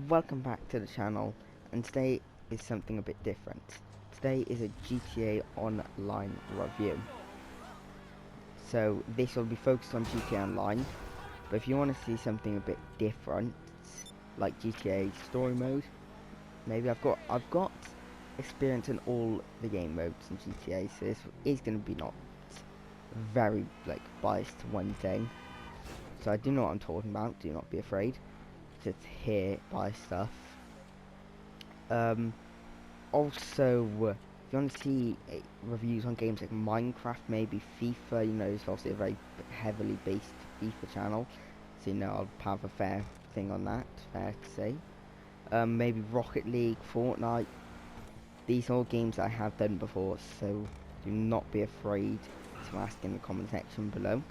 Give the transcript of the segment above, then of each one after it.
Welcome back to the channel, and today is something a bit different. Today is a GTA Online review. So this will be focused on GTA Online, but if you want to see something a bit different, like GTA Story Mode, maybe I've got experience in all the game modes in GTA, so this is going to be not very biased to one thing. So I do know what I'm talking about. Do not be afraid to hear biased stuff. Also, if you want to see reviews on games like Minecraft, maybe FIFA, it's obviously a very heavily based FIFA channel, so I'll have a fair thing on that, fair to say. Maybe Rocket League, Fortnite, these are all games I have done before, so do not be afraid to ask in the comment section below.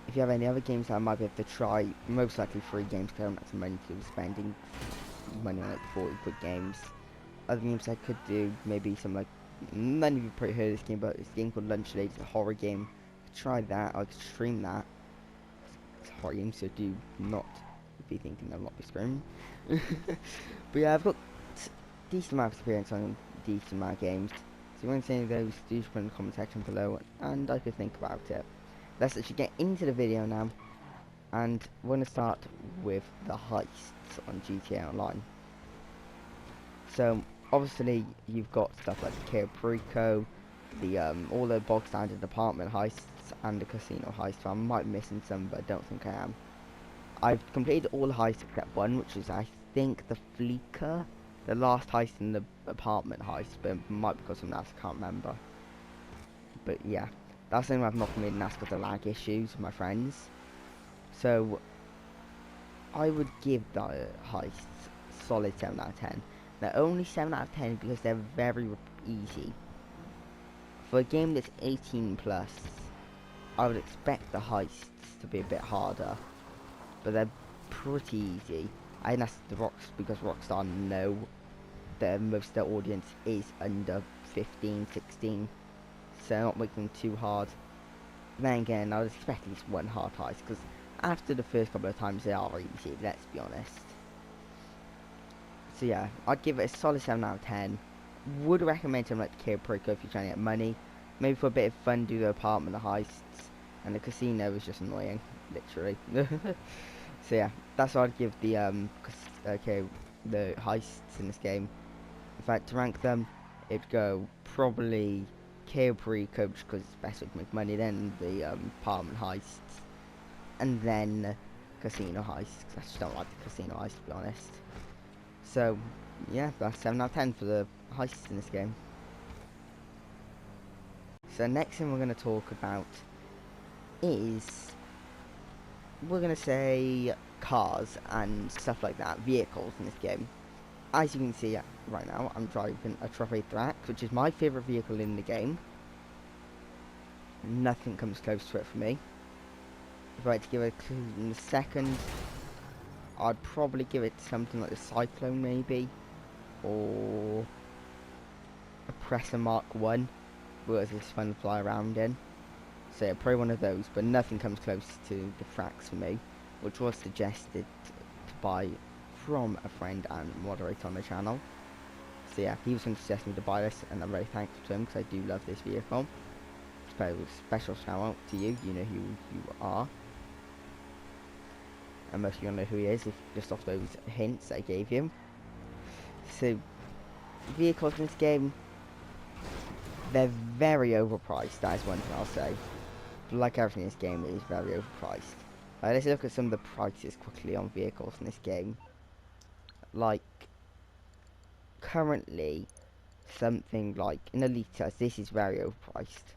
If you have any other games that I might be able to try, most likely free games, because I don't have some money to be spending money on 40 quid games. Other games I could do, maybe some none of you probably heard of this game, but it's a game called Lunch Lady. It's a horror game. I could try that. I could stream that. It's a horror game, so do not be thinking I'll not be streaming. But yeah, I've got decent amount of experience on decent amount of games. So if you want to see any of those, do put in the comment section below, and I could think about it. Let's actually get into the video now, and we're going to start with the heists on GTA Online. So obviously you've got stuff like the Cayo Perico, the all the bog standard apartment heists and the casino heist. So I might be missing some, but I don't think I am. I've completed all the heists except one, which is I think the Fleeker, the last heist in the apartment heist, but it might be because of that, I can't remember. But yeah, that's the thing I've not completed, and that's because of lag issues with my friends. So I would give the heists solid 7 out of 10. They're only 7 out of 10 because they're very easy. For a game that's 18 plus, I would expect the heists to be a bit harder, but they're pretty easy. I think that's because Rockstar know that most of their audience is under 15, 16, so they're not making them too hard. Then again, I would expect at least one hard heist, because after the first couple of times they are easy, let's be honest. So yeah, I'd give it a solid 7 out of 10. Would recommend something like the Cayo Perico if you're trying to get money. Maybe for a bit of fun, do the apartment heists. And the casino is just annoying, literally. So yeah, that's what I'd give the the heists in this game. In fact, to rank them, it'd go probably Cayo Perico because it's best way to make money, then the apartment heists, and then casino heists, because I just don't like the casino heists, to be honest. So, yeah, that's 7 out of 10 for the heists in this game. So next thing we're going to talk about is, we're going to say cars and stuff like that, vehicles in this game. As you can see right now, I'm driving a Trophy Thrax, which is my favourite vehicle in the game. Nothing comes close to it for me. If I had to give it a clue in a second, I'd probably give it something like the Cyclone maybe, or a Presser Mark 1, whereas it's fun to fly around in. So yeah, probably one of those, but nothing comes close to the Thrax for me, which was suggested to buy from a friend and moderator on the channel. So yeah, he was going to suggest me to buy this, and I'm very thankful to him because I do love this vehicle. Special shout out to you, you know who you are. And most of you know who he is, if just off those hints I gave you. So, vehicles in this game, they're very overpriced, that is one thing I'll say. But like everything in this game, it is very overpriced. Let's look at some of the prices quickly on vehicles in this game. Like, currently, something like an Elite, this is very overpriced.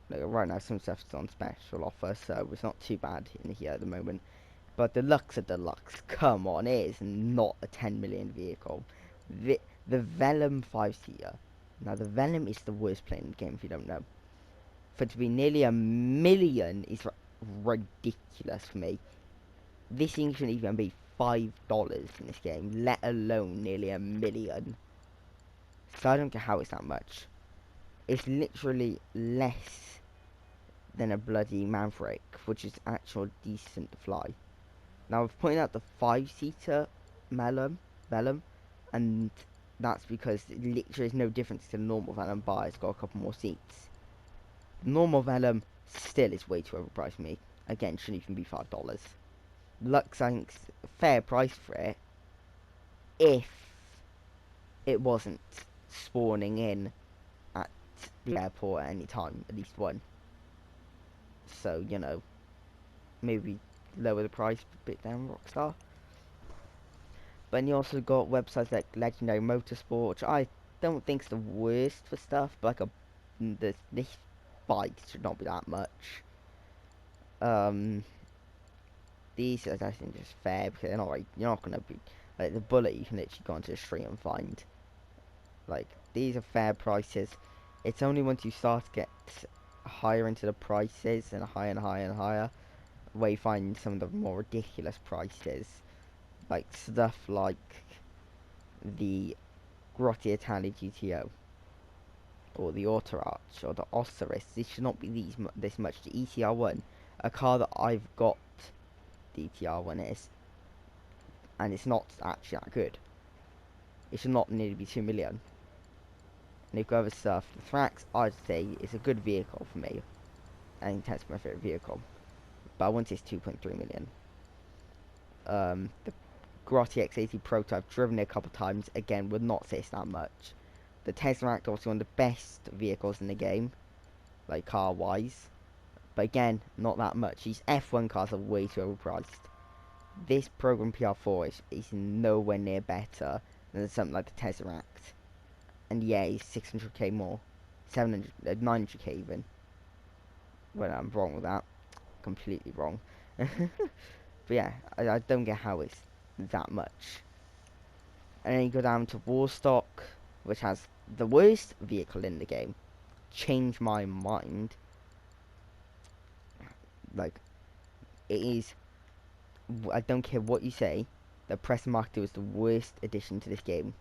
Like, right now, some stuff's on special offer, so it's not too bad in here at the moment. But Deluxe, come on, it is not a 10 million vehicle. The Venom 5-seater. Now, the Venom is the worst plane in the game, if you don't know. For it to be nearly a million is ridiculous for me. This thing shouldn't even be $5 in this game, let alone nearly a million. So I don't care how it's that much. It's literally less than a bloody Maverick, which is actually decent to fly. Now I've pointed out the 5-seater Velum, and that's because it literally is no difference to the normal Velum, bar it's got a couple more seats. The normal Velum still is way too overpriced for me. Again, shouldn't even be $5. Lux, I think's a fair price for it, if it wasn't spawning in at the airport at any time, at least one. So, you know, maybe lower the price a bit down Rockstar. But then you also got websites like Legendary Motorsport, which I don't think's the worst for stuff, but like this bikes should not be that much. These I think just fair because they're not like, you're not gonna be like the Bullet. You can literally go onto the street and find. Like, these are fair prices. It's only once you start to get higher into the prices and higher and higher and higher where you find some of the more ridiculous prices, like stuff like the Grotti Italia GTO or the Auto Arch or the Osiris. This should not be this much. The ETR1, a car that I've got, the ETR1 is, and it's not actually that good. It should not nearly be 2 million. And you've got other stuff. The Thrax, I'd say, is a good vehicle for me. I think that's my favourite vehicle. But I want it's 2.3 million. The Grotti X80 Proto, I've driven it a couple times. Again, would not say it's that much. The Tesseract, obviously one of the best vehicles in the game, like car-wise. But again, not that much. These F1 cars are way too overpriced. This Program PR4 is nowhere near better than something like the Tesseract. And yeah, he's 600k more. 900k even. Well, I'm wrong with that. Completely wrong. But yeah, I don't get how it's that much. And then you go down to Warstock, which has the worst vehicle in the game. Change my mind. Like, it is, I don't care what you say, the Press Mark II is the worst addition to this game.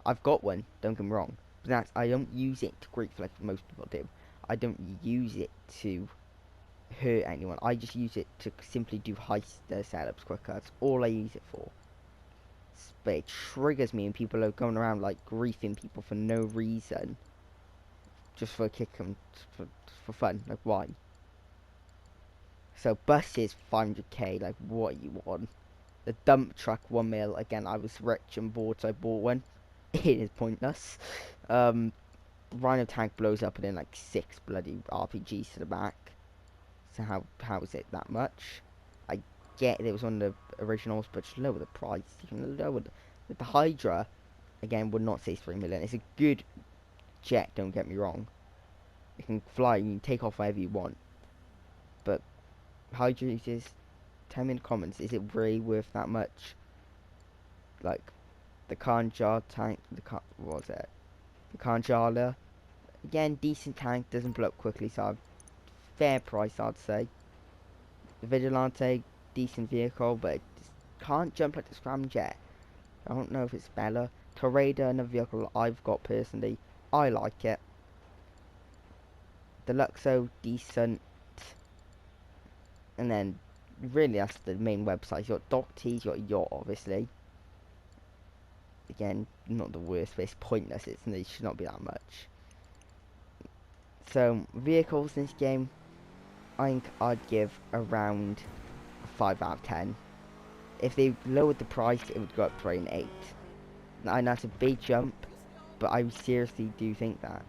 I've got one, don't get me wrong, but that's, I don't use it to grief like most people do. I don't use it to hurt anyone. I just use it to simply do heist setups quicker. That's all I use it for. But it triggers me when people are going around like griefing people for no reason, just for a kick and for fun. Like, why? So buses 500k. Like, what you want? The dump truck 1 mil. Again, I was rich and bored, so I bought one. It is pointless. Rhino tank blows up and then like 6 bloody RPGs to the back. So how is it that much? I get it was one of the originals, but just lower the price. You can lower the Hydra. Again, would not say 3 million. It's a good jet. Don't get me wrong. It can fly. You can take off wherever you want. But Hydra uses. Tell me in the comments. Is it really worth that much? Like the Khanjar tank. What was it? The Khanjala. Again, decent tank. Doesn't blow up quickly. So fair price, I'd say. The Vigilante, decent vehicle, but it just can't jump like the Scramjet. I don't know if it's better. Torrado, another vehicle I've got personally. I like it. The Luxo, decent. And then, really, that's the main website. You got Doc T's, you got Yacht, obviously. Again, not the worst, but it's pointless. It should not be that much. So, vehicles in this game, I think I'd give around a 5 out of 10. If they lowered the price, it would go up to an 8. Now, I know that's a big jump, but I seriously do think that.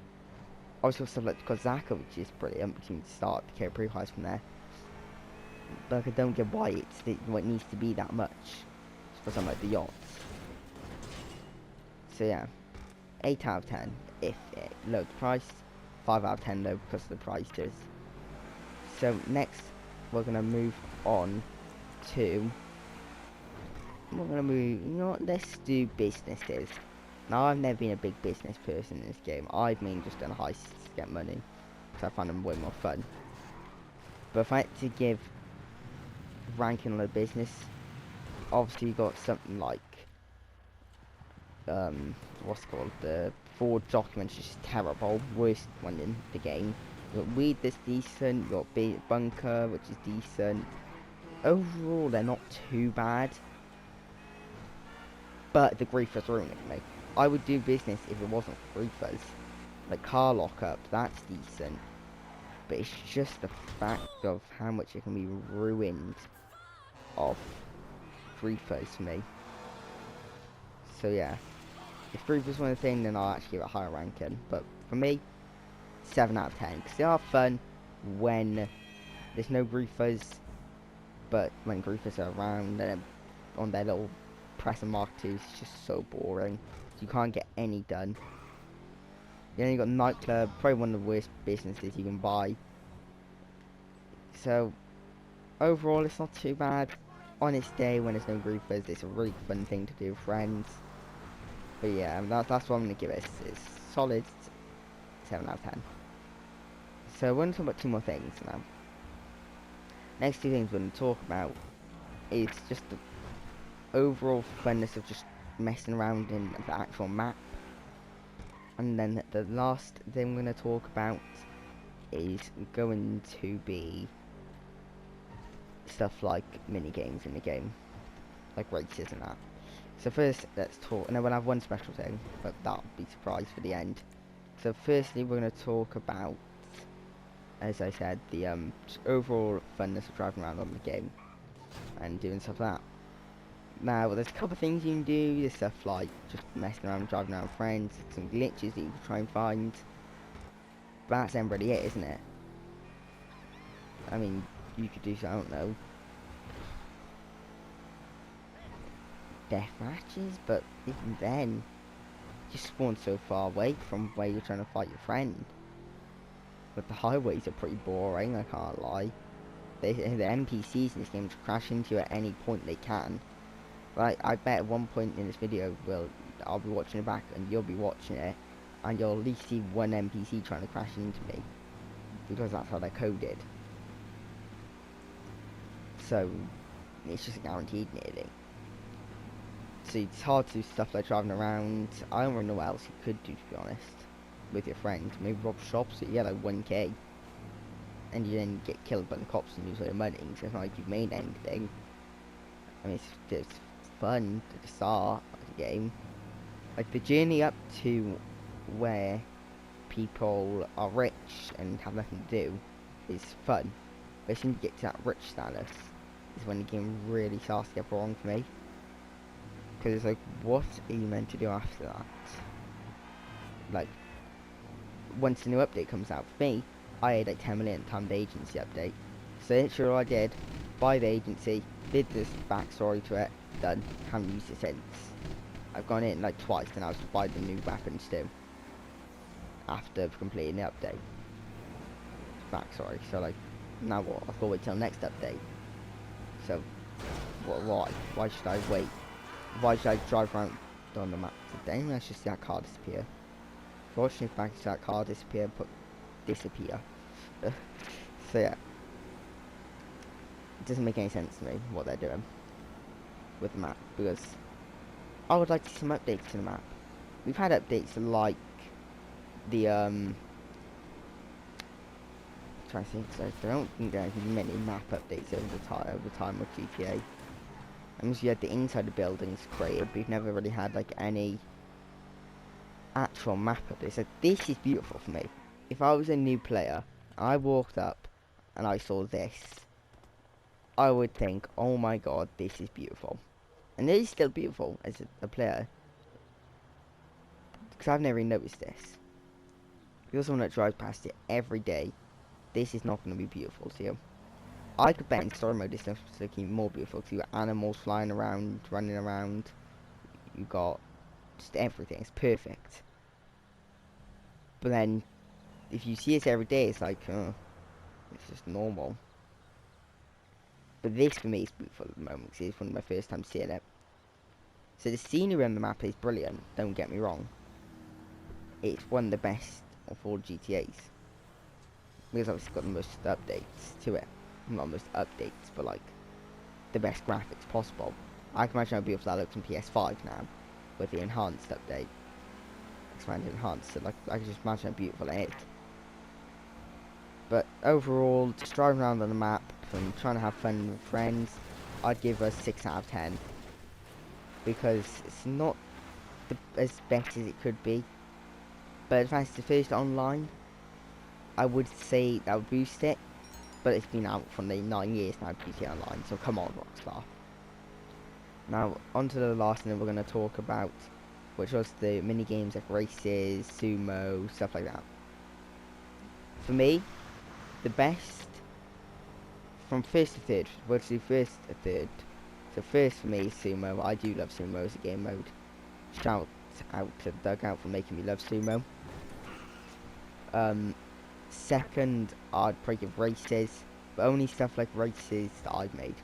Also, stuff like Kozaka, which is brilliant, because you can start the carry price from there. But like, I don't get why it needs to be that much for something like the yachts. So yeah, 8 out of 10 if it lowered the price. 5 out of 10 though because of the prices. So next we're gonna move on to you know what, let's do businesses. Now I've never been a big business person in this game. I've mainly just done heists to get money, so I find them way more fun. But if I had to give ranking on a business, obviously you got something like what's it called, the Ford documents, which is terrible, worst one in the game. You got Weed that's decent, you got Bunker, which is decent. overall they're not too bad, but the griefers ruining me. I would do business if it wasn't for griefers. Like car lockup, that's decent, but it's just the fact of how much it can be ruined of griefers for me. So yeah, if griefers were a thing, then I'll actually give it a higher ranking. But for me, 7 out of 10, because they are fun when there's no griefers, but when griefers are around, then on their little press and mark 2, it's just so boring. You can't get any done. You only got nightclub, probably one of the worst businesses you can buy. So overall, it's not too bad. On its day when there's no griefers, it's a really fun thing to do with friends. But yeah, that's what I'm gonna give it. It's solid 7 out of 10. So we're gonna talk about 2 more things now. Next 2 things we're gonna talk about is just the overall funness of just messing around in the actual map. And then the last thing we're going to talk about is going to be stuff like mini games in the game, like races and that. So first, let's talk, and then we'll have one special thing, but that'll be surprised for the end. So firstly, we're going to talk about, as I said, the overall funness of driving around on the game and doing stuff like that. Now, there's a couple of things you can do. There's stuff like just messing around, driving around with friends, some glitches that you can try and find. But that's then really it, isn't it? I mean, you could do, I don't know, death matches, but even then, you spawn so far away from where you're trying to fight your friend. But the highways are pretty boring, I can't lie. The NPCs in this game just crash into you at any point they can. Right, I bet at one point in this video, I'll be watching it back and you'll be watching it, and you'll at least see one NPC trying to crash into me, because that's how they're coded. So, it's just guaranteed nearly. So it's hard to do stuff like driving around. I don't really know what else you could do, to be honest, with your friends. Maybe rob shops so you get like 1k, and you then get killed by the cops and lose all your money, so it's not like you've made anything. I mean, it's fun to the start of the game. Like the journey up to where people are rich and have nothing to do is fun. But as soon as you get to that rich status is when the game really starts to get wrong for me. Because it's like, what are you meant to do after that? Like, once the new update comes out, for me, I had like 10 million times the agency update. So that's all I did. Buy the agency, did this backstory to it, done. Haven't used it since. I've gone in like twice and I was to buy the new weapons too. After completing the update. Backstory. So like, now what? I've got to wait till next update. So, why? Why should I wait? Why should I drive around on the map today? Let's just see that car disappear. Fortunately, if I can see that car disappear, disappear. So yeah. It doesn't make any sense to me what they're doing with the map, because I would like to see some updates to the map. We've had updates like the trying to think, so I don't think there's many map updates over the time of GTA. I mean, you had the inside of buildings created, but we've never really had like any actual map updates. So this is beautiful for me. If I was a new player, I walked up and I saw this, I would think, oh my god, this is beautiful. And it is still beautiful as a player, because I've never even noticed this. You're someone that drives past it every day, this is not going to be beautiful to you. I could bet in story mode this stuff's looking more beautiful, because you got animals flying around, running around, you got just everything, it's perfect. But then, if you see it every day, it's like, oh, it's just normal. But this for me is beautiful at the moment, because it's one of my first times seeing it. So the scenery on the map is brilliant, don't get me wrong. It's one of the best of all GTAs. Because obviously it's got the most updates to it. Not most updates, but like, the best graphics possible. I can imagine how beautiful that looks on PS5 now, with the enhanced update. Expanded enhanced, so like, I can just imagine how beautiful it is. But overall, just driving around on the map and trying to have fun with friends, I'd give a 6 out of 10. Because it's not as best as it could be. But if I was to first online, I would say that would boost it. But it's been out for nearly 9 years now, GTA Online, so come on, Rockstar. Now, on to the last thing we're going to talk about, which was the mini games like races, sumo, stuff like that. For me, the best from first to third, we'll do first to third. So first for me is sumo. I do love sumo as a game mode. Shout out to Dugout for making me love sumo. Second, I'd probably give races, but only stuff like races that I've made.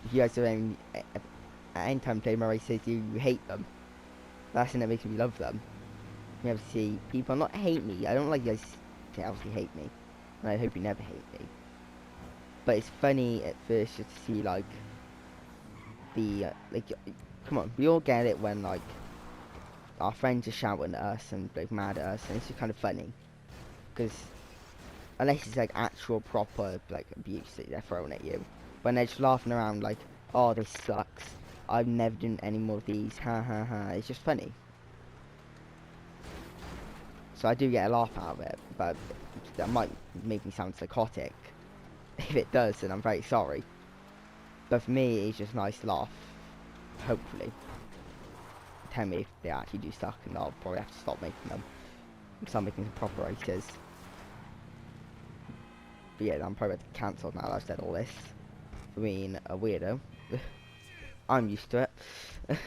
If you guys have at any time played my races, you hate them. That's the thing that makes me love them. You have to see people not hate me. I don't like you guys to obviously hate me, and I hope you never hate me. But it's funny at first just to see like the come on, we all get it when like our friends are shouting at us and like mad at us, and it's just kind of funny because unless it's like actual proper like abuse that they're throwing at you, when they're just laughing around like, oh, this sucks, I've never done any more of these, ha ha ha, it's just funny. So I do get a laugh out of it, but that might make me sound psychotic. If it does, then I'm very sorry. But for me, it's just a nice laugh. Hopefully. Tell me if they actually do suck, and I'll probably have to stop making them. Start making some proper races. But yeah, I'm probably about to cancel now that I've said all this. For being a weirdo. I'm used to it.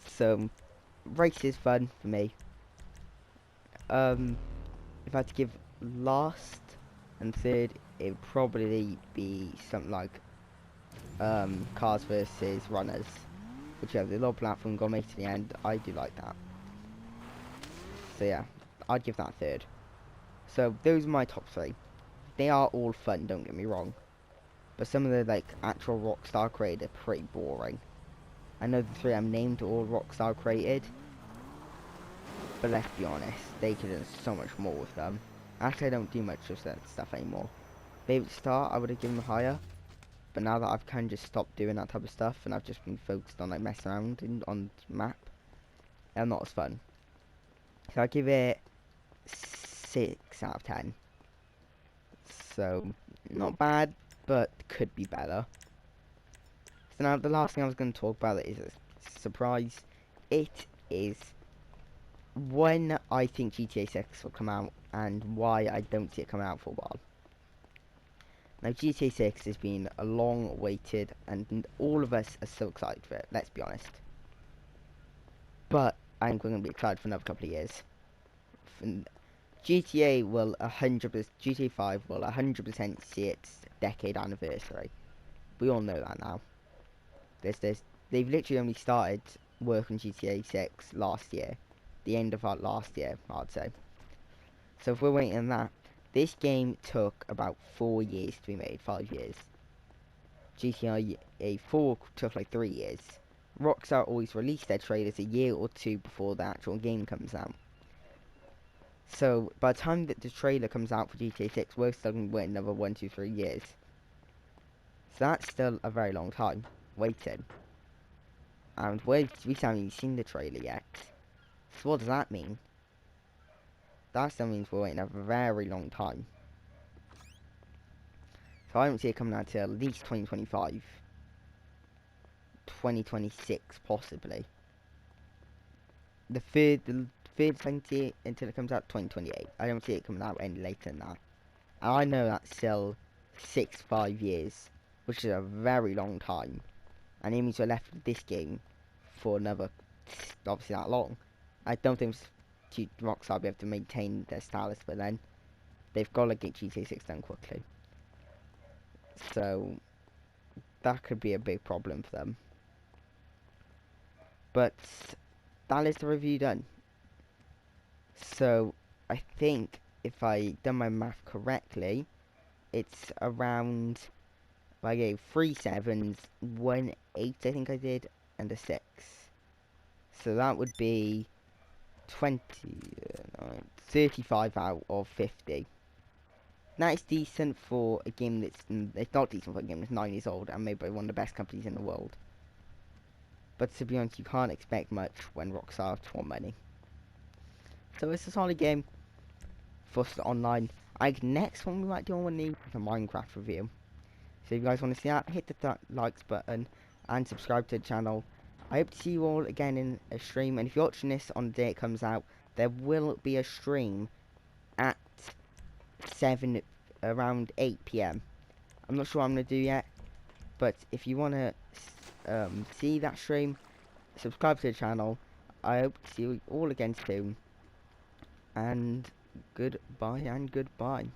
So, race is fun for me. If I had to give last and third, it would probably be something like cars versus runners, which have the little platform got made to the end. I do like that. So yeah, I'd give that third. So those are my top three. They are all fun, don't get me wrong, but some of the like actual Rockstar created are pretty boring. I know the three I'm named are all Rockstar created, but let's be honest, they could have done so much more with them. Actually, I don't do much of that stuff anymore. Maybe at the start I would have given them higher, but now that I've kind of just stopped doing that type of stuff and I've just been focused on like messing around on the map, they're not as fun. So I give it 6 out of 10. So not bad, but could be better. So now the last thing I was going to talk about is a surprise. It is when I think GTA 6 will come out and why I don't see it coming out for a while. Now GTA 6 has been a long awaited and all of us are so excited for it, let's be honest. But I'm going to be excited for another couple of years. GTA 5 will 100% see its decade anniversary. We all know that now. They've literally only started work on GTA 6 last year. The end of our last year, I'd say. So if we're waiting on that, this game took about 4 years to be made, 5 years. GTA 4 took like 3 years. Rockstar always release their trailers a year or two before the actual game comes out. So by the time that the trailer comes out for GTA 6, we're still going to wait another 1, 2, 3 years. So that's still a very long time waiting. And we haven't even seen the trailer yet. So what does that mean? That still means we're waiting a very long time. So I don't see it coming out till at least 2025. 2026 possibly. The third thing to see it until it comes out 2028. I don't see it coming out any later than that. And I know that's still 5 years, which is a very long time. And it means we're left with this game for another, obviously that long. I don't think Rockstar will be able to maintain their status, but then they've got to get GTA 6 done quickly. So that could be a big problem for them. But that is the review done. So I think if I done my math correctly, it's around, I gave 3 sevens, 1 8 I think I did, and a 6. So that would be 35 out of 50. That is decent for a game it's not decent for a game that's 9 years old and made by one of the best companies in the world. But to be honest, you can't expect much when Rockstar want money. So it's a solid game for online. Next one we might do on the Minecraft review. So if you guys want to see that, hit the likes button and subscribe to the channel. I hope to see you all again in a stream. And if you're watching this on the day it comes out, there will be a stream at around 8 PM. I'm not sure what I'm going to do yet. But if you want to see that stream, subscribe to the channel. I hope to see you all again soon. And goodbye and goodbye.